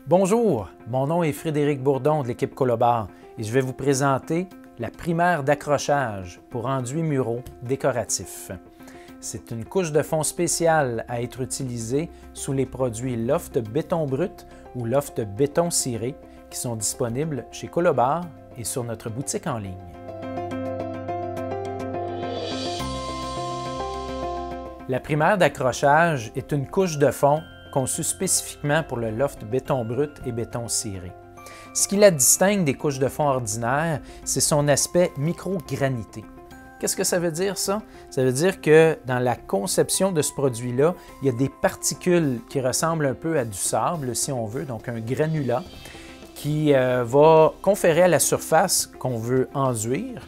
Bonjour, mon nom est Frédéric Bourdon de l'équipe Colobar et je vais vous présenter la primaire d'accrochage pour enduits muraux décoratifs. C'est une couche de fond spéciale à être utilisée sous les produits Loft Béton Brut ou Loft Béton Ciré qui sont disponibles chez Colobar et sur notre boutique en ligne. La primaire d'accrochage est une couche de fond conçue spécifiquement pour le loft béton brut et béton ciré. Ce qui la distingue des couches de fond ordinaires, c'est son aspect micro-granité. Qu'est-ce que ça veut dire ça? Ça veut dire que dans la conception de ce produit-là, il y a des particules qui ressemblent un peu à du sable, si on veut, donc un granulat, qui va conférer à la surface qu'on veut enduire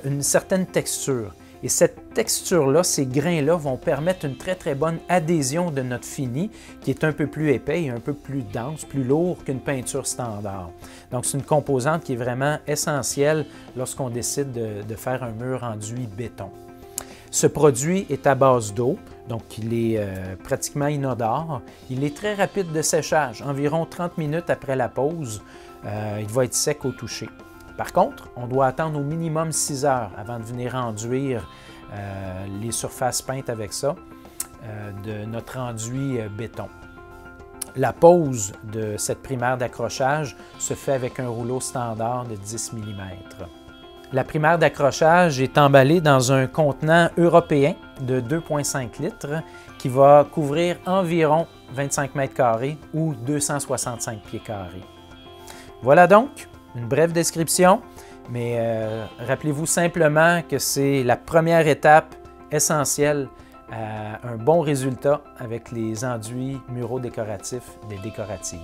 une certaine texture. Et cette texture-là, ces grains-là vont permettre une très bonne adhésion de notre fini qui est un peu plus épais et un peu plus dense, plus lourd qu'une peinture standard. Donc c'est une composante qui est vraiment essentielle lorsqu'on décide de faire un mur enduit béton. Ce produit est à base d'eau, donc il est pratiquement inodore. Il est très rapide de séchage, environ 30 minutes après la pose, il va être sec au toucher. Par contre, on doit attendre au minimum 6 heures avant de venir enduire les surfaces peintes avec ça de notre enduit béton. La pose de cette primaire d'accrochage se fait avec un rouleau standard de 10 mm. La primaire d'accrochage est emballée dans un contenant européen de 2,5 litres qui va couvrir environ 25 mètres carrés ou 265 pieds carrés. Voilà donc une brève description, mais rappelez-vous simplement que c'est la première étape essentielle à un bon résultat avec les enduits muraux décoratifs des Décoratives.